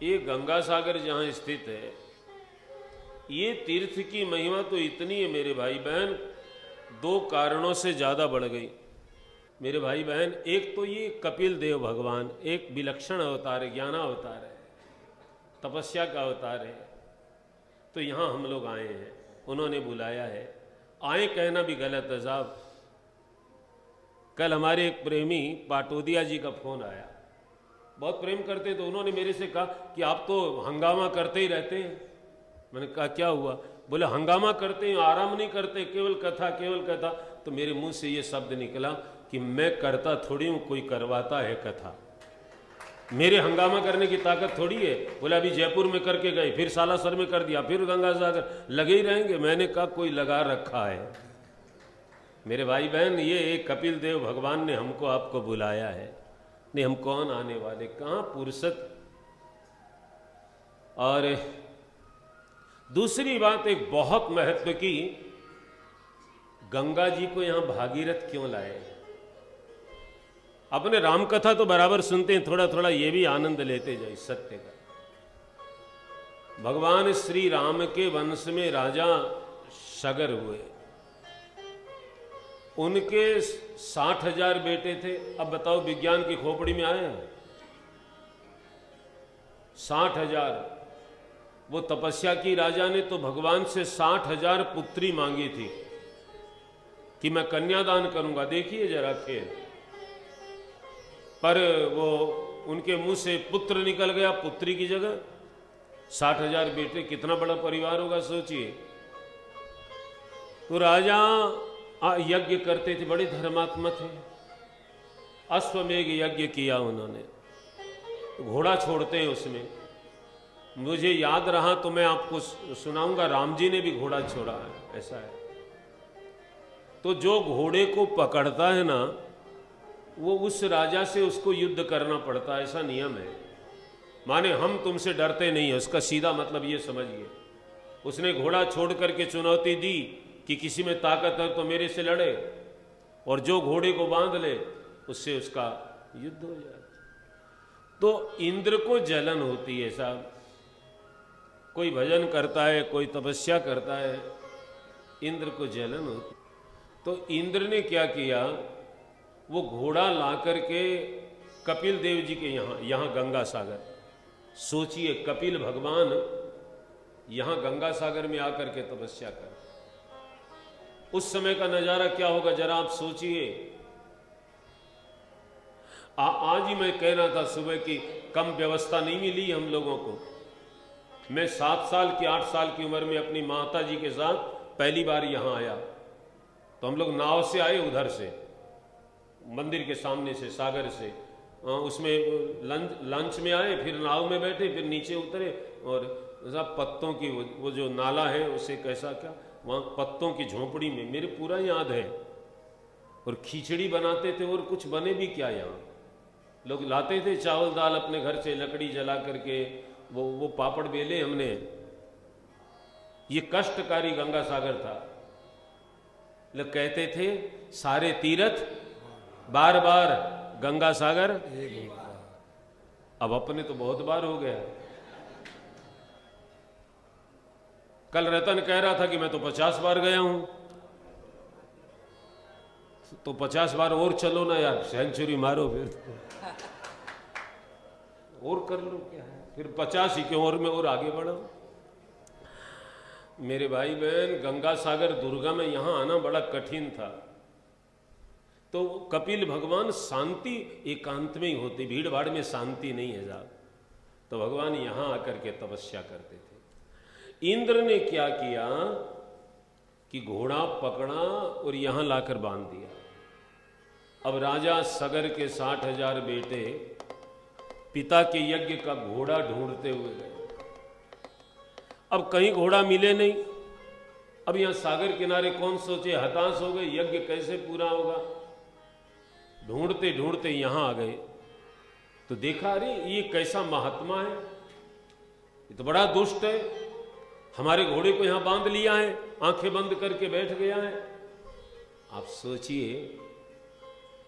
ये गंगा सागर जहाँ स्थित है, ये तीर्थ की महिमा तो इतनी है मेरे भाई बहन, दो कारणों से ज़्यादा बढ़ गई मेरे भाई बहन। एक तो ये कपिल देव भगवान एक विलक्षण अवतार है, ज्ञाना अवतार है, तपस्या का अवतार है। तो यहाँ हम लोग आए हैं, उन्होंने बुलाया है। आए कहना भी गलत है साहब। कल हमारे एक प्रेमी पाटोदिया जी का फोन आया, बहुत प्रेम करते, तो उन्होंने मेरे से कहा कि आप तो हंगामा करते ही रहते हैं। मैंने कहा क्या हुआ? बोले हंगामा करते हैं, आराम नहीं करते, केवल कथा केवल कथा। तो मेरे मुंह से ये शब्द निकला कि मैं करता थोड़ी हूँ, कोई करवाता है कथा। मेरे हंगामा करने की ताकत थोड़ी है। बोले अभी जयपुर में करके गए, फिर सालासर में कर दिया, फिर गंगा सागर, लगे ही रहेंगे। मैंने कहा कोई लगा रखा है मेरे भाई बहन। ये एक कपिल देव भगवान ने हमको आपको बुलाया है। नहीं हम कौन आने वाले, कहाँ फुर्सत। और दूसरी बात एक बहुत महत्व की, गंगा जी को यहां भागीरथ क्यों लाए? अपने राम कथा तो बराबर सुनते हैं, थोड़ा थोड़ा ये भी आनंद लेते जाए सत्य का। भगवान श्री राम के वंश में राजा सगर हुए, उनके 60,000 बेटे थे। अब बताओ विज्ञान की खोपड़ी में आए हैं 60,000। वो तपस्या की राजा ने तो भगवान से 60,000 पुत्री मांगी थी कि मैं कन्यादान करूंगा। देखिए जरा खेल। पर वो उनके मुंह से पुत्र निकल गया पुत्री की जगह। 60,000 बेटे, कितना बड़ा परिवार होगा सोचिए। तो राजा यज्ञ करते थे, बड़े धर्मात्मा थे। अश्वमेघ यज्ञ किया उन्होंने, घोड़ा छोड़ते हैं उसमें। मुझे याद रहा तो मैं आपको सुनाऊंगा, राम जी ने भी घोड़ा छोड़ा है, ऐसा है। तो जो घोड़े को पकड़ता है ना, वो उस राजा से उसको युद्ध करना पड़ता है, ऐसा नियम है। माने हम तुमसे डरते नहीं है, उसका सीधा मतलब ये समझिए। उसने घोड़ा छोड़ करके चुनौती दी कि किसी में ताकत है तो मेरे से लड़े, और जो घोड़े को बांध ले उससे उसका युद्ध हो जाए। तो इंद्र को जलन होती है साहब। कोई भजन करता है, कोई तपस्या करता है, इंद्र को जलन होती। तो इंद्र ने क्या किया, वो घोड़ा ला करके कपिल देव जी के यहाँ गंगा सागर, सोचिए कपिल भगवान यहाँ गंगा सागर में आकर के तपस्या कर, उस समय का नजारा क्या होगा जरा आप सोचिए। आज ही मैं कह रहा था सुबह की कम व्यवस्था नहीं मिली हम लोगों को। मैं 7 साल की 8 साल की उम्र में अपनी माता जी के साथ पहली बार यहाँ आया। तो हम लोग नाव से आए, उधर से मंदिर के सामने से, सागर से, उसमें लंच में आए, फिर नाव में बैठे, फिर नीचे उतरे, और सब पत्तों की वो जो नाला है उसे कैसा क्या, वहाँ पत्तों की झोंपड़ी में, मेरे पूरा याद है। और खिचड़ी बनाते थे, और कुछ बने भी क्या, यहाँ लोग लाते थे चावल दाल अपने घर से, लकड़ी जला करके वो पापड़ बेले हमने। ये कष्टकारी गंगा सागर था। लोग कहते थे सारे तीर्थ बार बार, गंगा सागर एक बार। अब अपने तो बहुत बार हो गया। कल रतन कह रहा था कि मैं तो 50 बार गया हूं। तो 50 बार और चलो ना यार, सेंचुरी मारो फिर और कर लो, क्या है फिर 50 ही क्यों, और मैं और आगे बढ़ा। मेरे भाई बहन, गंगा सागर दुर्गा में यहां आना बड़ा कठिन था। तो कपिल भगवान शांति एकांत में ही होती, भीड़ भाड़ में शांति नहीं है साहब। तो भगवान यहां आकर के तपस्या करते थे। इंद्र ने क्या किया कि घोड़ा पकड़ा और यहां लाकर बांध दिया। अब राजा सगर के 60,000 बेटे पिता के यज्ञ का घोड़ा ढूंढते हुए गए। अब कहीं घोड़ा मिले नहीं। अब यहां सागर किनारे कौन सोचे, हताश हो गए, यज्ञ कैसे पूरा होगा। ढूंढते ढूंढते यहां आ गए तो देखा, अरे ये कैसा महात्मा है, ये तो बड़ा दुष्ट है, हमारे घोड़े को यहां बांध लिया है, आंखें बंद करके बैठ गया है। आप सोचिए,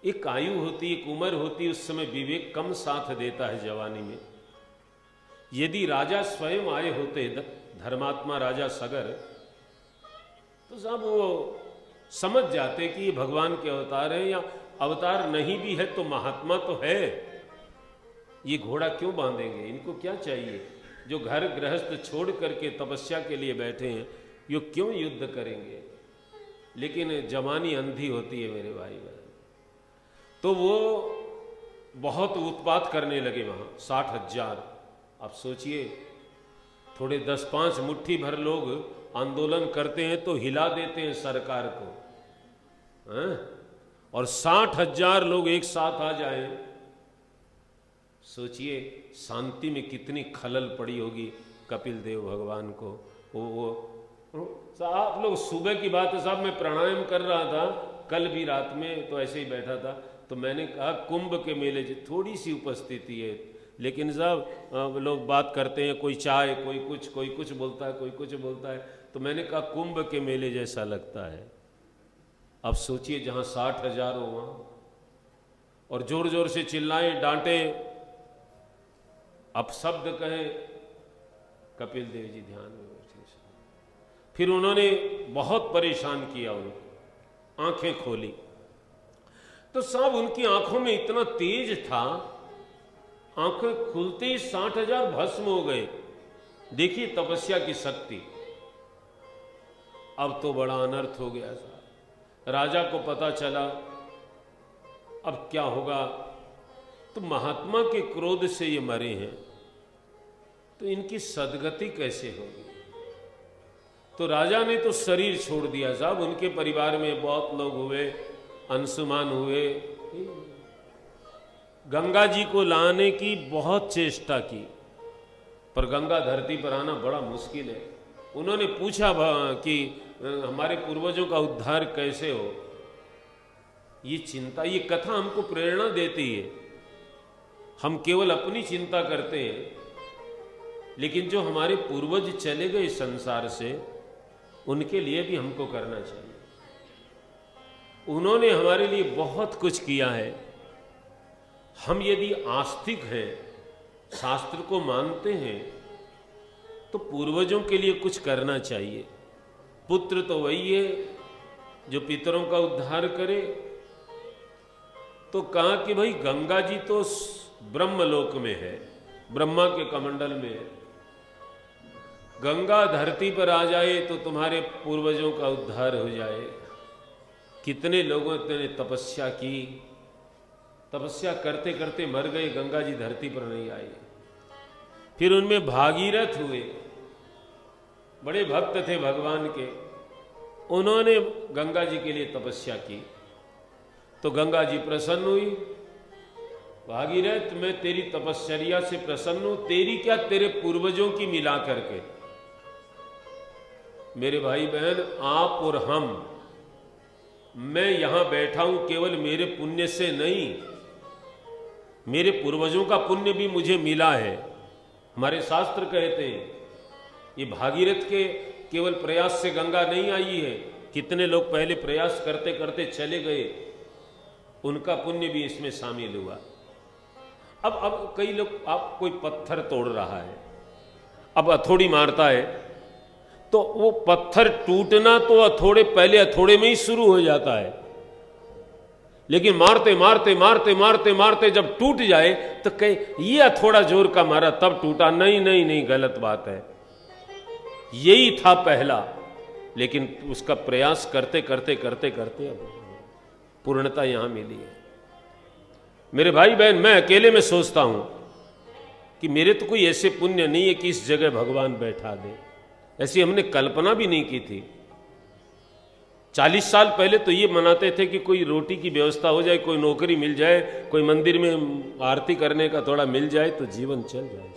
एक आयु होती, एक उम्र होती, उस समय विवेक कम साथ देता है जवानी में। यदि राजा स्वयं आए होते, धर्मात्मा राजा सगर, तो साहब वो समझ जाते कि ये भगवान के अवतार हैं, या अवतार नहीं भी है तो महात्मा तो है। ये घोड़ा क्यों बांधेंगे, इनको क्या चाहिए? जो घर गृहस्थ छोड़ करके तपस्या के लिए बैठे हैं, ये क्यों युद्ध करेंगे? लेकिन जवानी अंधी होती है मेरे भाई बहन। तो वो बहुत उत्पात करने लगे वहाँ, 60,000। आप सोचिए, थोड़े 10-5 मुट्ठी भर लोग आंदोलन करते हैं तो हिला देते हैं सरकार को, हैं? और 60,000 लोग एक साथ आ जाएं, सोचिए शांति में कितनी खलल पड़ी होगी कपिल देव भगवान को। वो आप लोग, सुबह की बात है साहब, मैं प्राणायाम कर रहा था कल भी रात में, तो ऐसे ही बैठा था, तो मैंने कहा कुंभ के मेले से थोड़ी सी उपस्थिति है, लेकिन साहब लोग बात करते हैं, कोई चाय, कोई कुछ बोलता है, कोई कुछ बोलता है, तो मैंने कहा कुंभ के मेले जैसा लगता है। अब सोचिए जहाँ 60,000 हो वहाँ, और जोर जोर से चिल्लाएं, डांटें, अपशब्द कहें। कपिल देव जी ध्यान में बैठे। फिर उन्होंने बहुत परेशान किया उनको, आंखें खोली तो साहब उनकी आंखों में इतना तेज था, आंखें खुलते ही 60,000 भस्म हो गए। देखिए तपस्या की शक्ति। अब तो बड़ा अनर्थ हो गया साहब, राजा को पता चला अब क्या होगा। तो महात्मा के क्रोध से ये मरे हैं, तो इनकी सदगति कैसे होगी? तो राजा ने तो शरीर छोड़ दिया साहब। उनके परिवार में बहुत लोग हुए, अंशुमान हुए, गंगा जी को लाने की बहुत चेष्टा की, पर गंगा धरती पर आना बड़ा मुश्किल है। उन्होंने पूछा कि हमारे पूर्वजों का उद्धार कैसे हो। ये चिंता, ये कथा हमको प्रेरणा देती है। हम केवल अपनी चिंता करते हैं, लेकिन जो हमारे पूर्वज चले गए संसार से, उनके लिए भी हमको करना चाहिए। उन्होंने हमारे लिए बहुत कुछ किया है। हम यदि आस्तिक हैं, शास्त्र को मानते हैं, तो पूर्वजों के लिए कुछ करना चाहिए। पुत्र तो वही है जो पितरों का उद्धार करे। तो कहा कि भाई गंगा जी तो ब्रह्मलोक में है, ब्रह्मा के कमंडल में है, गंगा धरती पर आ जाए तो तुम्हारे पूर्वजों का उद्धार हो जाए। कितने लोगों ने तपस्या की, तपस्या करते करते मर गए, गंगा जी धरती पर नहीं आई। फिर उनमें भागीरथ हुए, बड़े भक्त थे भगवान के, उन्होंने गंगा जी के लिए तपस्या की, तो गंगा जी प्रसन्न हुई। भागीरथ, मैं तेरी तपश्चर्या से प्रसन्न हूं, तेरी क्या तेरे पूर्वजों की मिला करके। मेरे भाई बहन, आप और हम, मैं यहां बैठा हूं केवल मेरे पुण्य से नहीं, मेरे पूर्वजों का पुण्य भी मुझे मिला है। हमारे शास्त्र कहते हैं ये भागीरथ के केवल प्रयास से गंगा नहीं आई है, कितने लोग पहले प्रयास करते करते चले गए, उनका पुण्य भी इसमें शामिल हुआ। अब कई लोग, आप कोई पत्थर तोड़ रहा है, अब हथौड़ी मारता है, तो वो पत्थर टूटना तो हथौड़े, पहले हथौड़े में ही शुरू हो जाता है, लेकिन मारते मारते मारते मारते मारते जब टूट जाए तो कहे ये हथौड़ा जोर का मारा तब टूटा। नहीं नहीं नहीं, गलत बात है। यही था पहला, लेकिन उसका प्रयास करते करते करते करते अब पूर्णता यहां मिली है। मेरे भाई बहन, मैं अकेले में सोचता हूं कि मेरे तो कोई ऐसे पुण्य नहीं है कि इस जगह भगवान बैठा दे। ऐसी हमने कल्पना भी नहीं की थी। 40 साल पहले तो ये मनाते थे कि कोई रोटी की व्यवस्था हो जाए, कोई नौकरी मिल जाए, कोई मंदिर में आरती करने का थोड़ा मिल जाए तो जीवन चल जाए।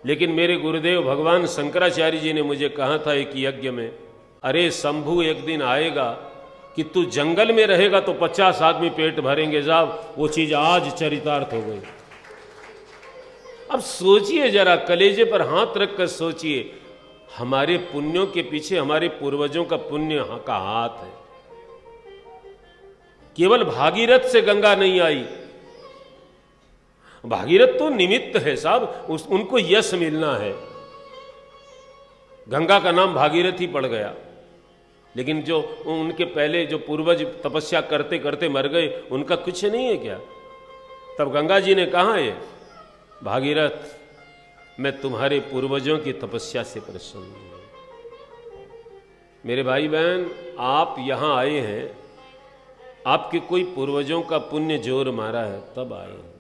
लेकिन मेरे गुरुदेव भगवान शंकराचार्य जी ने मुझे कहा था एक यज्ञ में, अरे शंभू, एक दिन आएगा कि तू जंगल में रहेगा तो 50 आदमी पेट भरेंगे। साहब वो चीज आज चरितार्थ हो गई। अब सोचिए जरा, कलेजे पर हाथ रखकर सोचिए, हमारे पुण्यों के पीछे हमारे पूर्वजों का पुण्य का हाथ है। केवल भागीरथ से गंगा नहीं आई, भागीरथ तो निमित्त है साहब, उनको यश मिलना है। गंगा का नाम भागीरथ ही पड़ गया, लेकिन जो उनके पहले जो पूर्वज तपस्या करते करते मर गए, उनका कुछ नहीं है क्या? तब गंगा जी ने कहा है, भागीरथ मैं तुम्हारे पूर्वजों की तपस्या से प्रसन्न हूं। मेरे भाई बहन, आप यहां आए हैं, आपके कोई पूर्वजों का पुण्य जोर मारा है तब आए हैं।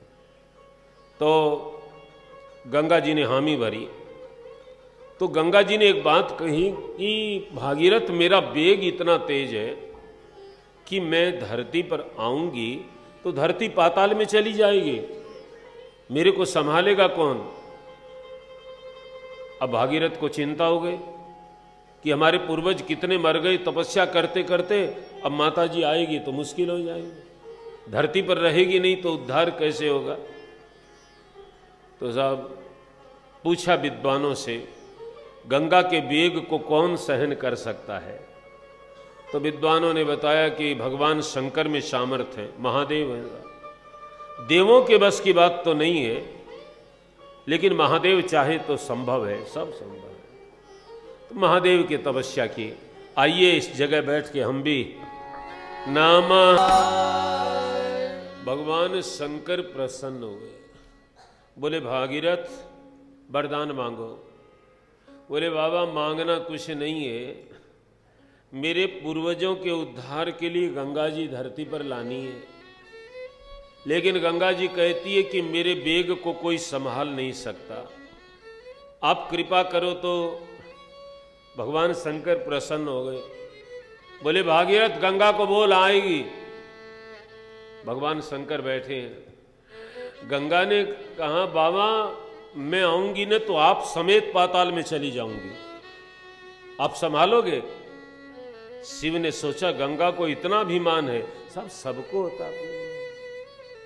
तो गंगा जी ने हामी भरी। तो गंगा जी ने एक बात कही कि भागीरथ मेरा वेग इतना तेज है कि मैं धरती पर आऊंगी तो धरती पाताल में चली जाएगी, मेरे को संभालेगा कौन? अब भागीरथ को चिंता हो गई कि हमारे पूर्वज कितने मर गए तपस्या करते करते, अब माता जी आएगी तो मुश्किल हो जाएगी, धरती पर रहेगी नहीं तो उद्धार कैसे होगा। तो साहब पूछा विद्वानों से, गंगा के वेग को कौन सहन कर सकता है? तो विद्वानों ने बताया कि भगवान शंकर में सामर्थ्य है, महादेव है। देवों के बस की बात तो नहीं है, लेकिन महादेव चाहे तो संभव है, सब संभव है। तो महादेव की तपस्या की। आइए इस जगह बैठ के हम भी नाम। भगवान शंकर प्रसन्न हुए, बोले भागीरथ वरदान मांगो। बोले बाबा मांगना कुछ नहीं है, मेरे पूर्वजों के उद्धार के लिए गंगा जी धरती पर लानी है, लेकिन गंगा जी कहती है कि मेरे वेग को कोई संभाल नहीं सकता, आप कृपा करो। तो भगवान शंकर प्रसन्न हो गए, बोले भागीरथ गंगा को बोल आएगी। भगवान शंकर बैठे हैं। गंगा ने कहा बाबा मैं आऊंगी न तो आप समेत पाताल में चली जाऊंगी, आप संभालोगे? शिव ने सोचा गंगा को इतना अभिमान है, सब सबको होता।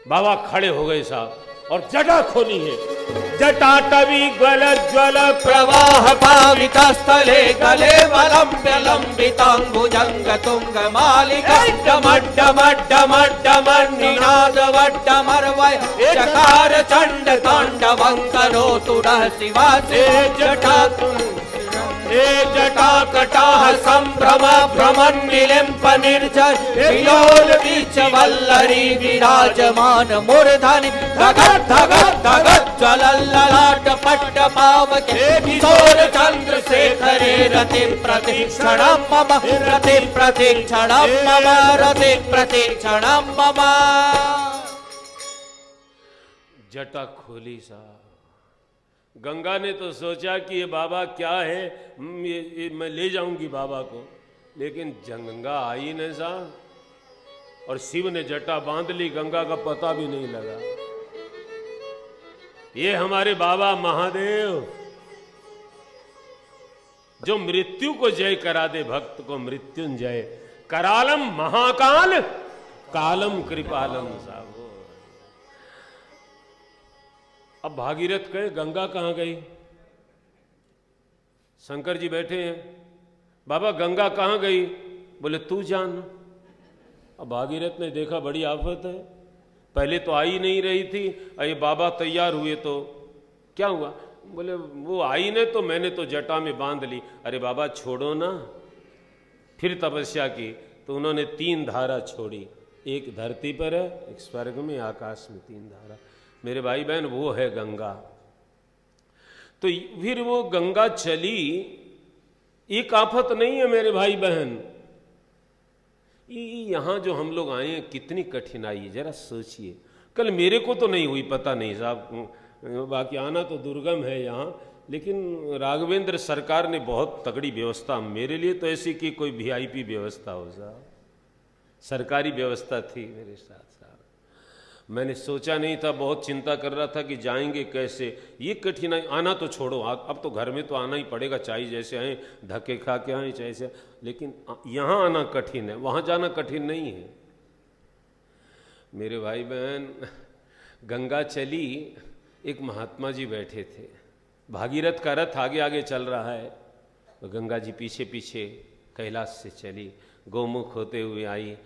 बाबा खड़े हो गए साहब और जटा खोली है। जटाटवी ग्वल ज्वल प्रवाह पाविता स्थले गले वलंब्य लंबितांगुजंग तुंग मालिका डमड्डमड्डमड्डमन्निनादवड्डमर्वय चकार चंड तांडवंकरो तुरः शिवा से जटा जटा कटाह संभ्रम भ्रमण निलिम्प निर्जर विलोल बीच वल्लरी विराजमान मूर्धनि धगत धगत धगत ज्वलल्ललाट पट्ट पावके किशोर चंद्र शेखरे रति प्रतिक्षणं मम रति प्रतिक्षणं मम रति प्रतिक्षणं मम। जटा खोली साहब। गंगा ने तो सोचा कि ये बाबा क्या है, ये मैं ले जाऊंगी बाबा को, लेकिन गंगा आई नहीं साहब। और शिव ने जटा बांध ली, गंगा का पता भी नहीं लगा। ये हमारे बाबा महादेव जो मृत्यु को जय करा दे, भक्त को मृत्युंजय करालम महाकाल कालम कृपालम साहब। अब भागीरथ कहे गंगा कहां गई? शंकर जी बैठे हैं, बाबा गंगा कहां गई? बोले तू जान। अब भागीरथ ने देखा बड़ी आफत है, पहले तो आई नहीं रही थी, अरे बाबा तैयार हुए तो क्या हुआ? बोले वो आई ने तो मैंने तो जटा में बांध ली। अरे बाबा छोड़ो ना। फिर तपस्या की तो उन्होंने 3 धारा छोड़ी, एक धरती पर है, एक स्वर्ग में, आकाश में 3 धारा। मेरे भाई बहन वो है गंगा। तो फिर वो गंगा चली, एक आफत नहीं है मेरे भाई बहन। यहां जो हम लोग आए हैं कितनी कठिनाई है, जरा सोचिए। कल मेरे को तो नहीं हुई, पता नहीं साहब, बाकी आना तो दुर्गम है यहाँ, लेकिन राघवेंद्र सरकार ने बहुत तगड़ी व्यवस्था मेरे लिए तो ऐसी कि कोई VIP व्यवस्था हो साहब, सरकारी व्यवस्था थी मेरे साथ साहब। मैंने सोचा नहीं था, बहुत चिंता कर रहा था कि जाएंगे कैसे। ये कठिनाई, आना तो छोड़ो, अब तो घर में तो आना ही पड़ेगा, चाहे जैसे आए धक्के खा के आए जैसे, लेकिन यहाँ आना कठिन है, वहाँ जाना कठिन नहीं है। मेरे भाई बहन गंगा चली, एक महात्मा जी बैठे थे, भागीरथ का रथ आगे आगे चल रहा है, तो गंगा जी पीछे पीछे कैलाश से चली, गोमुख होते हुए आई।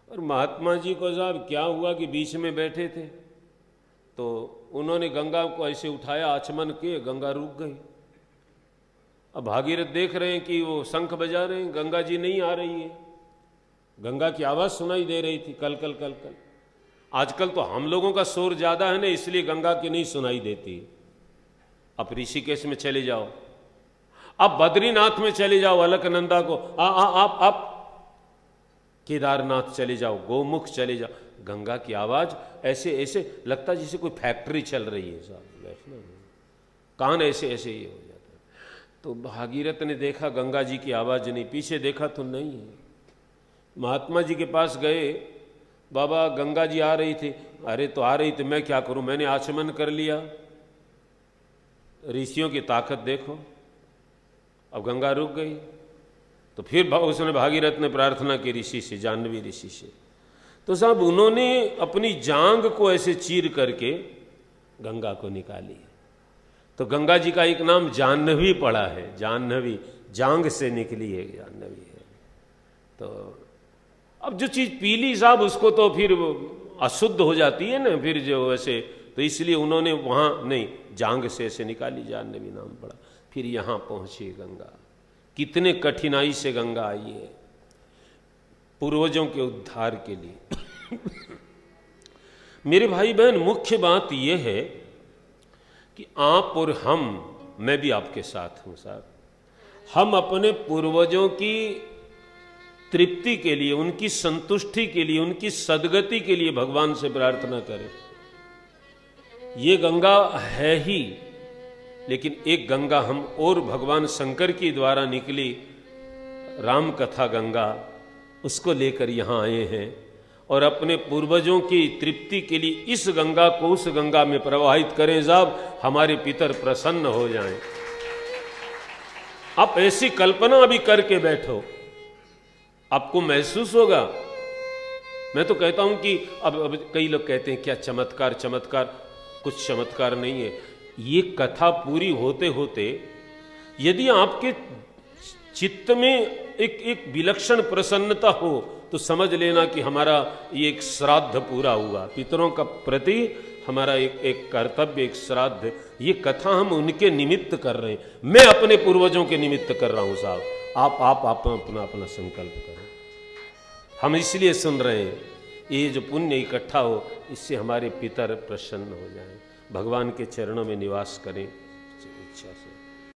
और महात्मा जी को साहब क्या हुआ कि बीच में बैठे थे, तो उन्होंने गंगा को ऐसे उठाया, आचमन किए, गंगा रुक गई। अब भागीरथ देख रहे हैं कि वो शंख बजा रहे हैं, गंगा जी नहीं आ रही है। गंगा की आवाज सुनाई दे रही थी, कल कल कल कल। आजकल तो हम लोगों का शोर ज्यादा है ना, इसलिए गंगा की नहीं सुनाई देती। अब ऋषिकेश में चले जाओ, अब बद्रीनाथ में चले जाओ, अलकनंदा को आप केदारनाथ चले जाओ, गोमुख चले जाओ, गंगा की आवाज ऐसे ऐसे लगता जैसे कोई फैक्ट्री चल रही है साहब, बैठना कान ऐसे ऐसे ये हो जाता है। तो भागीरथ ने देखा गंगा जी की आवाज नहीं, पीछे देखा तो नहीं है। महात्मा जी के पास गए, बाबा गंगा जी आ रही थी। अरे तो आ रही थी, मैं क्या करूं, मैंने आचमन कर लिया। ऋषियों की ताकत देखो, अब गंगा रुक गई। तो फिर उसने भागीरथ ने प्रार्थना की ऋषि से, जाह्नवी ऋषि से। तो साहब उन्होंने अपनी जांग को ऐसे चीर करके गंगा को निकाली। तो गंगा जी का एक नाम जाह्नवी पड़ा है, जाह्नवी, जांग से निकली है, जाह्नवी है। तो अब जो चीज पीली साहब उसको तो फिर अशुद्ध हो जाती है ना, फिर जो वैसे, तो इसलिए उन्होंने वहां नहीं, जांग से ऐसे निकाली, जाह्नवी नाम पड़ा। फिर यहां पहुंची गंगा। कितने कठिनाई से गंगा आई है पूर्वजों के उद्धार के लिए। मेरे भाई बहन, मुख्य बात यह है कि आप और हम, मैं भी आपके साथ हूं साहब, हम अपने पूर्वजों की तृप्ति के लिए, उनकी संतुष्टि के लिए, उनकी सद्गति के लिए भगवान से प्रार्थना करें। ये गंगा है ही, लेकिन एक गंगा हम और भगवान शंकर की द्वारा निकली राम कथा गंगा, उसको लेकर यहां आए हैं और अपने पूर्वजों की तृप्ति के लिए इस गंगा को उस गंगा में प्रवाहित करें साहब, हमारे पितर प्रसन्न हो जाएं। आप ऐसी कल्पना अभी करके बैठो, आपको महसूस होगा। मैं तो कहता हूं कि अब कई लोग कहते हैं क्या चमत्कार, चमत्कार, कुछ चमत्कार नहीं है। ये कथा पूरी होते होते यदि आपके चित्त में एक विलक्षण प्रसन्नता हो तो समझ लेना कि हमारा ये एक श्राद्ध पूरा हुआ, पितरों का प्रति हमारा एक कर्तव्य, एक श्राद्ध। ये कथा हम उनके निमित्त कर रहे हैं, मैं अपने पूर्वजों के निमित्त कर रहा हूं साहब। आप अपना अपना संकल्प करें। हम इसलिए सुन रहे हैं, ये जो पुण्य इकट्ठा हो, इससे हमारे पितर प्रसन्न हो जाएं, भगवान के चरणों में निवास करें इच्छा से।